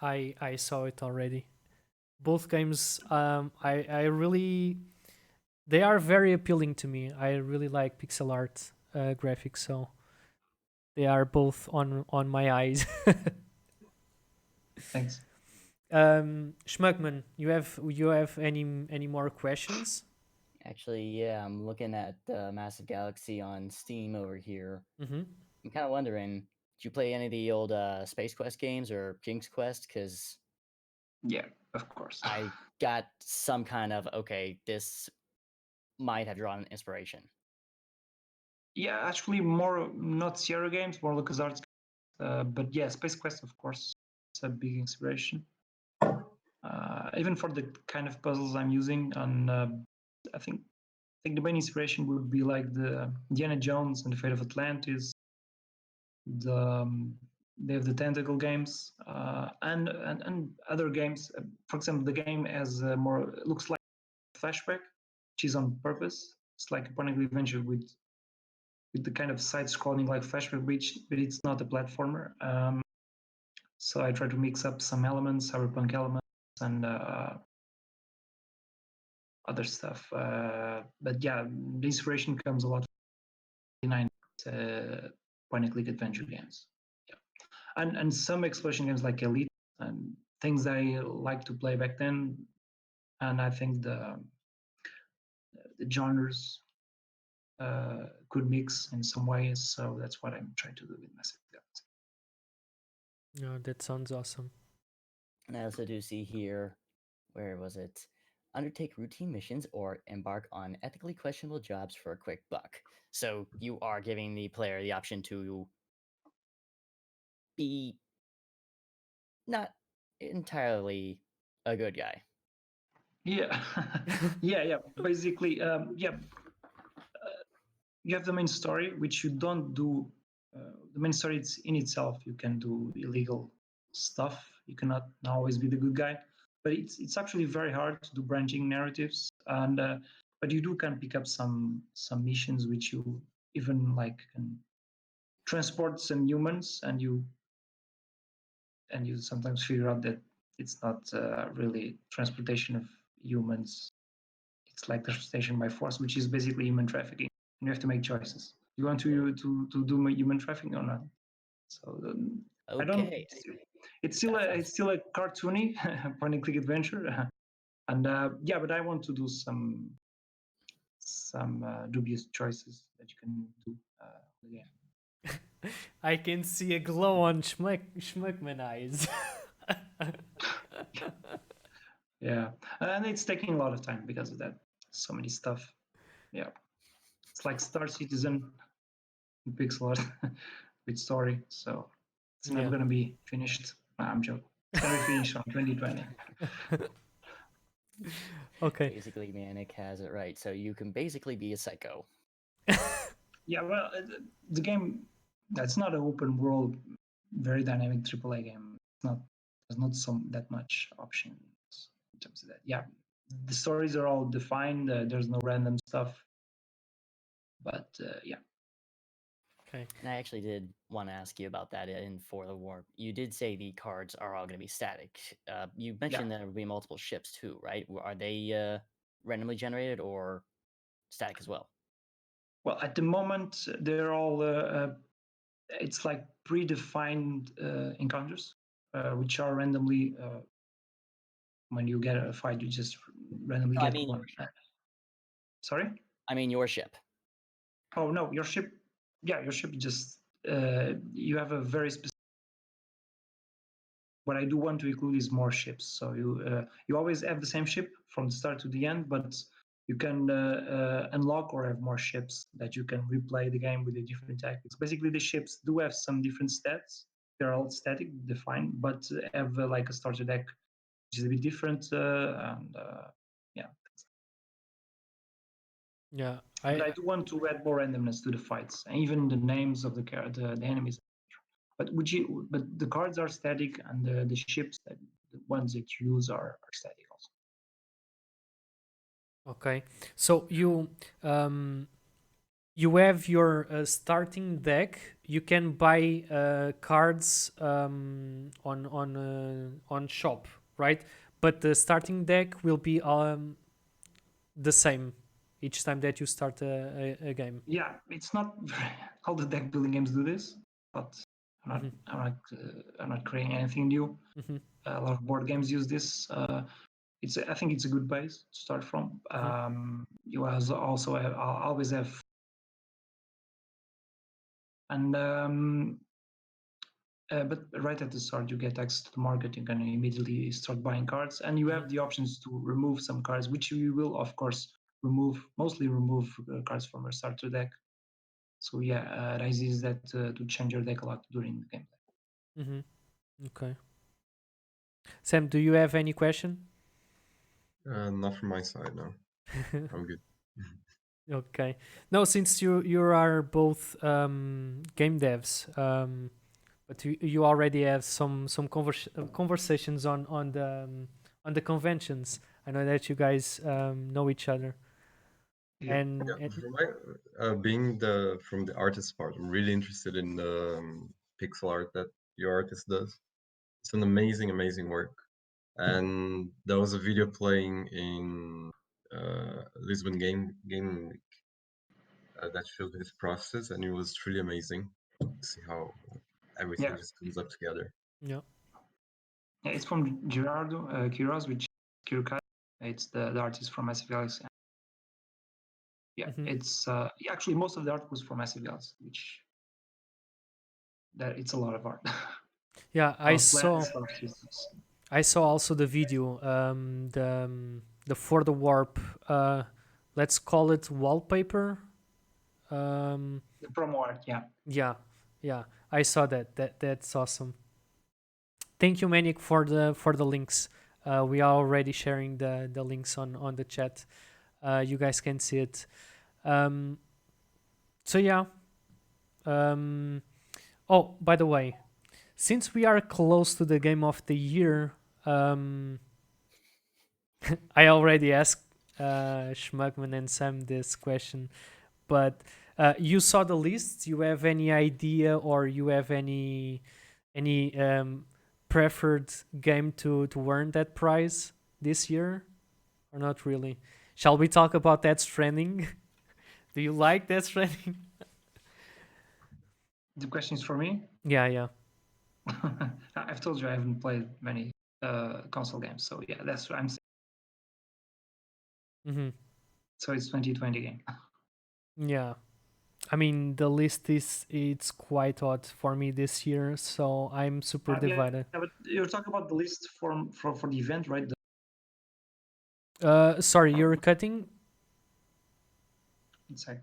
I saw it already. Both games, I really they are very appealing to me. I really like pixel art graphics, so they are both on my eyes. Thanks. Schmuckman, you have any more questions? Actually, yeah, I'm looking at Massive Galaxy on Steam over here. Mm-hmm. I'm kind of wondering, did you play any of the old Space Quest games or King's Quest? Because Yeah, of course. I got some kind of, okay, this might have drawn inspiration. Yeah, actually, more not Sierra games, more LucasArts. But yeah, Space Quest, of course, it's a big inspiration. Even for the kind of puzzles I'm using, on I think the main inspiration would be like the Indiana Jones and the Fate of Atlantis. They have the Tentacle games and other games. For example, the game has more looks like flashback, which is on purpose. It's like a point-and-click adventure with the kind of side-scrolling like flashback, but it's not a platformer. So I try to mix up some elements, cyberpunk elements, and other stuff. But yeah, the inspiration comes a lot from 99 point-and-click adventure games. Yeah, and some exploration games like Elite and things I like to play back then. And I think the genres could mix in some ways. So that's what I'm trying to do with Massive Galaxy. No, that sounds awesome. And I also do see here, where was it? Undertake routine missions or embark on ethically questionable jobs for a quick buck. So you are giving the player the option to be not entirely a good guy. Yeah, yeah. Basically, you have the main story, which you don't do. The main story it's in itself. You can do illegal stuff. You cannot always be the good guy, but it's actually very hard to do branching narratives. And but you can pick up some missions which you even like can transport some humans, and you sometimes figure out that it's not really transportation of humans. It's like transportation by force, which is basically human trafficking. And you have to make choices. You want to do human trafficking or not? So I don't. Okay, It's that still a cartoony point and click adventure, and yeah, but I want to do some dubious choices that you can do. Yeah. I can see a glow on Schmuckman eyes. Yeah, and it's taking a lot of time because of that. So many stuff. Yeah, it's like Star Citizen in pixel art with story. So it's never Yeah. gonna be finished. Nah, I'm joking. It's gonna be finished on 2020. Okay. basically Manic has it right. So you can basically be a psycho. Yeah, well, the game that's not an open world, very dynamic AAA game. It's not. There's not that much options in terms of that. Yeah, the stories are all defined. There's no random stuff. But yeah, Okay. And I actually did want to ask you about that in For the Warp. You did say the cards are all going to be static. You mentioned there will be multiple ships too, right? Are they randomly generated or static as well? well, at the moment they're all. It's like predefined encounters, which are randomly. When you get a fight, you just randomly No, I get mean one. your ship. Sorry. I mean your ship. Oh no, your ship. Yeah, your ship just. You have a very specific. What I do want to include is more ships. So you always have the same ship from the start to the end, but you can unlock or have more ships that you can replay the game with the different tactics. Basically, the ships do have some different stats. They're all static, defined, but have like a starter deck which is a bit different. And yeah, Yeah. but I do want to add more randomness to the fights, and even the names of the enemies. But the cards are static, and the ships that the ones that you use are static also. Okay. So you have your starting deck. You can buy cards on shop, right? But the starting deck will be the same each time that you start a game. Yeah, it's not all the deck building games do this, but I'm not creating anything new. Mm-hmm. A lot of board games use this. I think it's a good base to start from. You also always have, and but right at the start you get access to the market. You can immediately start buying cards, and you have the options to remove some cards, which you will of course mostly remove cards from your starter deck. So yeah, it is that to change your deck a lot during the game. Mm-hmm. Okay. Sam, do you have any question? Not from my side, no. I'm good. Okay. No, since you are both game devs, but you already have some conversations on the conventions. I know that you guys know each other. Yeah. Yeah, from my being from the artist part, I'm really interested in the pixel art that your artist does. It's an amazing, amazing work. And there was a video playing in Lisbon Game Week that showed his process, and it was truly amazing to see how everything Yeah, just comes up together. Yeah. yeah, it's from Gerardo Quiroz, which Kirukai. It's the artist from Massive Galaxy. Yeah, Mm-hmm. it's actually most of the art was from Massive Galaxy, which that it's a lot of art. Yeah, A lot of planets, a lot of systems. I saw also the video, the For the Warp, let's call it wallpaper. The promo art, yeah. Yeah, I saw that. That's awesome. Thank you, Manic, for the links. We are already sharing the links on the chat. You guys can see it. So yeah. Oh, by the way, since we are close to the game of the year, I already asked Schmugman and Sam this question, but you saw the list. You have any idea, or you have any preferred game to earn that prize this year, or not really? Shall we talk about Death Stranding? Do you like Death Stranding? The question is for me. Yeah. I've told you I haven't played many console games, so yeah, that's what I'm saying. Mm-hmm. So it's 2020 game. Yeah. I mean, the list it's quite odd for me this year, so I'm super divided. Yeah, but you're talking about the list for the event, right? Sorry, you're cutting. Second.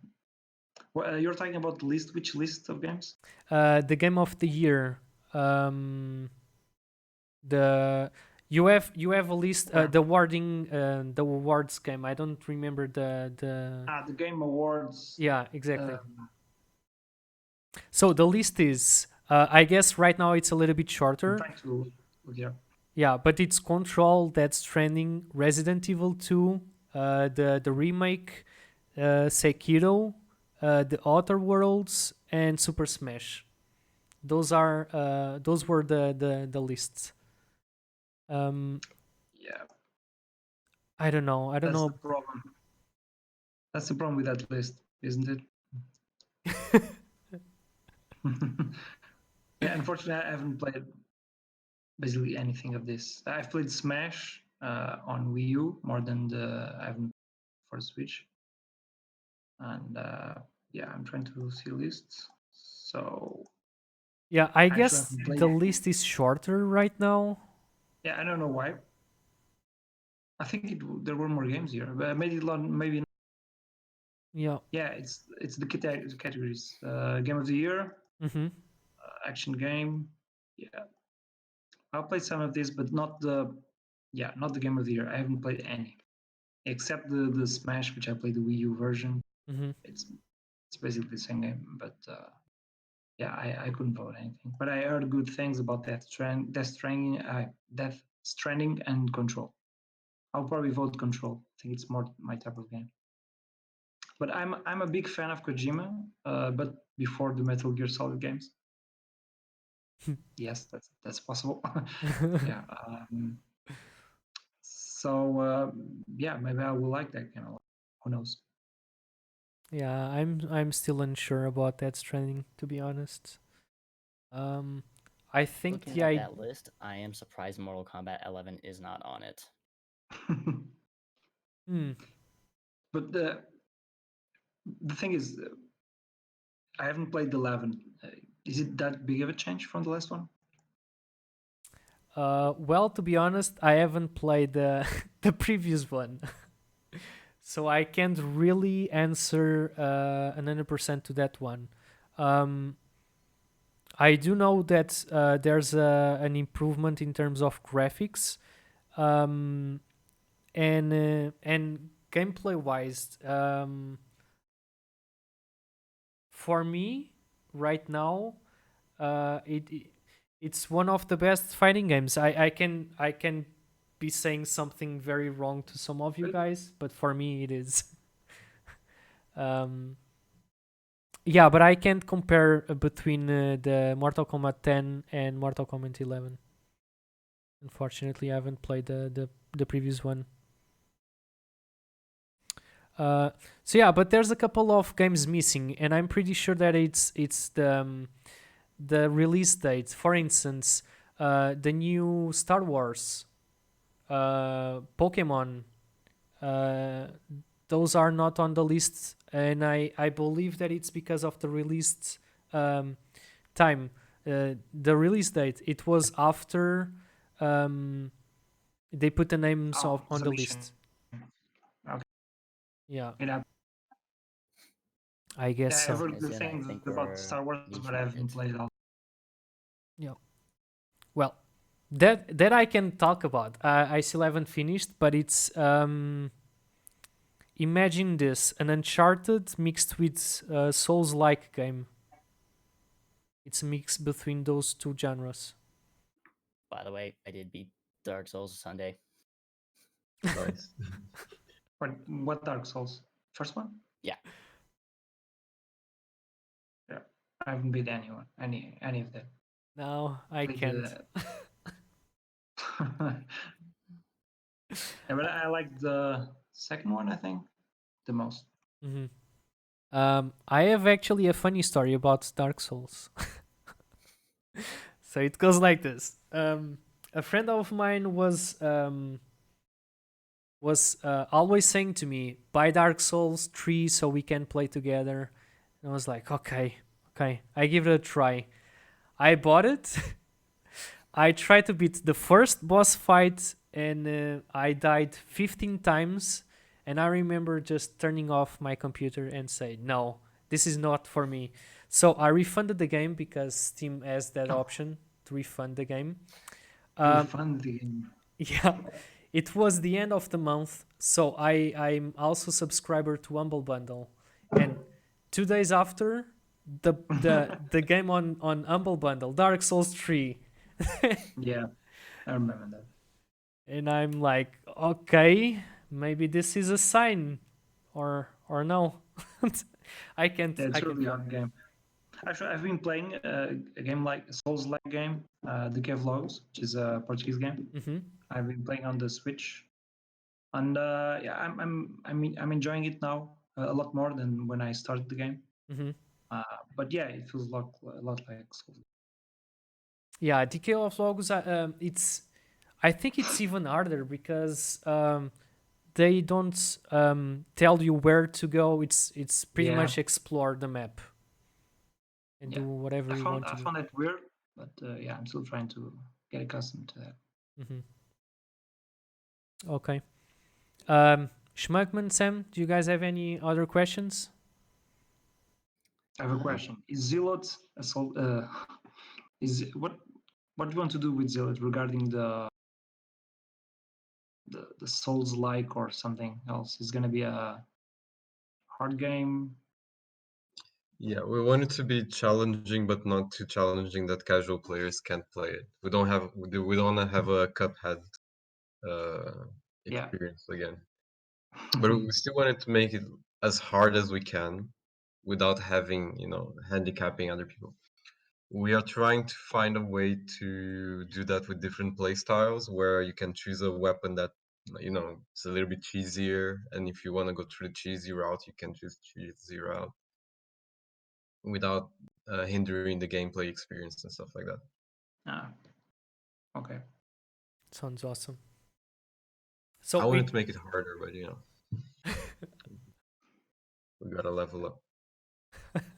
Well, you're talking about the list. Which list of games? The game of the year. The you have a list. The awards game. I don't remember the. The Game Awards. Yeah, exactly. So the list is. I guess right now it's a little bit shorter. I'm trying to look here. Yeah, but it's Control, Death Stranding, Resident Evil 2, the remake, Sekiro, the Outer Worlds, and Super Smash. Those were the lists. Yeah. I don't know. That's the problem. That's the problem with that list, isn't it? Yeah, unfortunately, I haven't played basically anything of this. I've played Smash on Wii U more than I haven't for Switch. And yeah, I'm trying to see lists. So yeah, I guess haven't the played- list is shorter right now. Yeah, I don't know why. I think there were more games here, but maybe not. Yeah. Yeah, it's the categories. Game of the year, Mm-hmm. action game. Yeah, I'll play some of this, but not the game of the year. I haven't played any, except the Smash, which I played the Wii U version. Mm-hmm. It's basically the same game, but yeah, I couldn't vote anything. But I heard good things about Death Stranding, and Control. I'll probably vote Control. I think it's more my type of game. But I'm a big fan of Kojima, but before the Metal Gear Solid games. Yes, that's possible. Yeah. So yeah, maybe I will like that game a lot. Who knows? Yeah, I'm still unsure about Death Stranding, to be honest. I think Looking at that list, I am surprised Mortal Kombat 11 is not on it. But the thing is, I haven't played 11. Is it that big of a change from the last one? Well, to be honest, I haven't played the previous one, so I can't really answer 100% to that one. I do know that there's an improvement in terms of graphics, and gameplay wise. For me, right now, it's one of the best fighting games. I can be saying something very wrong to some of you guys, but for me it is. Yeah, but I can't compare between the Mortal Kombat 10 and Mortal Kombat 11. Unfortunately, I haven't played the previous one. So yeah, but there's a couple of games missing, and I'm pretty sure that it's the release date. For instance, the new Star Wars, Pokemon, those are not on the list, and I believe that it's because of the release time. The release date, it was after they put the names on the list. Okay. Yeah. Yeah. I guess so. I've heard good Yes, and I things think about we're Star Wars, beach but I haven't market. played all. Yeah. Well, that I can talk about. I still haven't finished, but it's imagine this: an Uncharted mixed with Souls-like game. It's a mix between those two genres. By the way, I did beat Dark Souls Sunday. Nice. What Dark Souls? First one? Yeah. Yeah. I haven't beat any of them. No, I Played can't. Yeah, but I like the second one, I think, the most. Mhm. I have actually a funny story about Dark Souls. So it goes like this. A friend of mine was always saying to me, "Buy Dark Souls 3 so we can play together." And I was like, "Okay, I give it a try." I bought it. I tried to beat the first boss fight, and I died 15 times. And I remember just turning off my computer and say, "No, this is not for me." So I refunded the game because Steam has that Oh. option to refund the game. Refund the game. Yeah, it was the end of the month, so I'm also subscriber to Humble Bundle, and 2 days after, the game on Humble Bundle, Dark Souls 3, Yeah, I remember that. and I'm like, okay, maybe this is a sign, or no. I can't. Yeah, I it's a can't really tell. hard game. Actually, I've been playing a game like a Souls-like game, The Cave Logs, which is a Portuguese game. Mm-hmm. I've been playing on the Switch, and yeah, I'm enjoying it now a lot more than when I started the game. Mm-hmm. But yeah, it feels a lot like Souls. Yeah, Decay of Logos. It's. I think it's even harder because they don't tell you where to go. It's pretty Yeah. much explore the map and Yeah. do whatever you want I to do. found that weird, but yeah, I'm still trying to get accustomed to that. Mm-hmm. Okay. Schmuckman, Sam, do you guys have any other questions? I have a question. Is Zealot a soul? Is what do you want to do with Zealot regarding the Souls like or something else? Is gonna be a hard game? Yeah, we want it to be challenging, but not too challenging that casual players can't play it. We don't want to have a Cuphead uh, Yeah. experience again. But we still wanted to make it as hard as we can without having, handicapping other people. We are trying to find a way to do that with different play styles where you can choose a weapon that, it's a little bit cheesier. And if you want to go through the cheesy route, you can choose cheesy route without hindering the gameplay experience and stuff like that. Ah, okay. Sounds awesome. I So wanted to make it harder, but we gotta level up.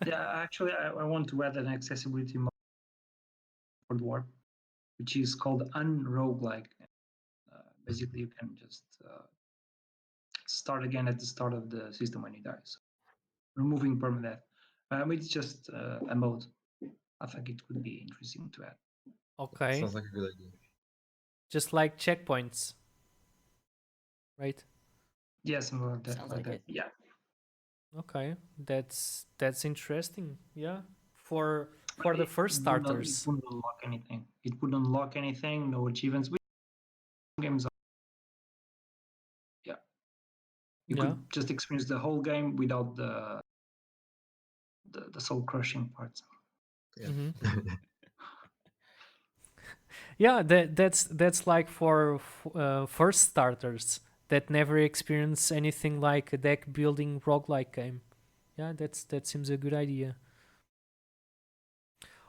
Yeah, actually, I want to add an accessibility mode for the warp, which is called unroguelike. Basically, you can just start again at the start of the system when you die. So removing permadeath. It's just a mode. I think it would be interesting to add. okay, Sounds like a good idea. just like checkpoints, right? Yeah, something like that. Sounds like it. Yeah. Okay, that's interesting. Yeah, for the first It starters. wouldn't unlock anything. It wouldn't unlock anything. No achievements. With games, yeah, you Yeah. could just experience the whole game without the soul crushing parts. Yeah. Mm-hmm. Yeah, that's like for first starters that never experience anything like a deck building roguelike game. Yeah, that seems a good idea.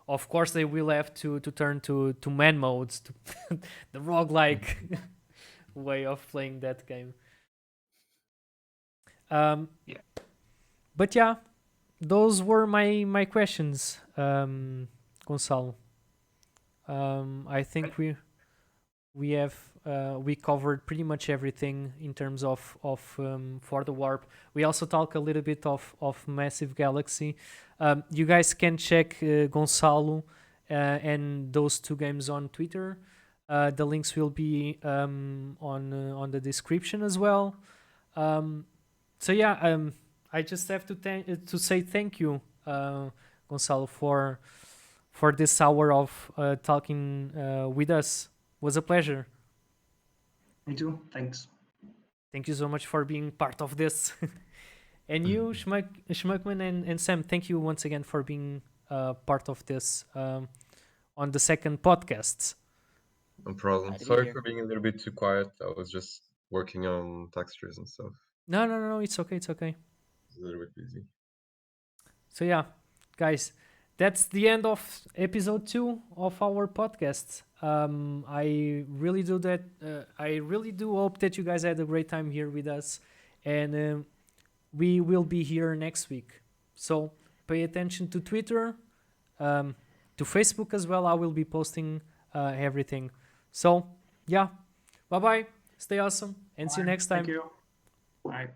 Of course, they will have to turn to man modes, to the roguelike way of playing that game. Yeah. But yeah, those were my questions, Gonçalo. I think we have we covered pretty much everything in terms of for the warp. We also talk a little bit of Massive Galaxy. You guys can check Gonçalo and those two games on Twitter. The links will be on the description as well. So yeah, I just have to say thank you, Gonçalo, for this hour of talking with us. It was a pleasure. Me too. Thanks. Thank you so much for being part of this. And you, Schmuckman and Sam, thank you once again for being part of this on the second podcast. No problem. Glad to be Sorry here. for being a little bit too quiet. I was just working on textures and stuff. No, it's okay, it's okay. It's a little bit busy. So yeah, guys, that's the end of episode 2 of our podcast. I really do that. I really do hope that you guys had a great time here with us, and we will be here next week. So pay attention to Twitter, to Facebook as well. I will be posting everything. So yeah, bye bye. Stay awesome, and see you Bye. next time. Thank you. Bye.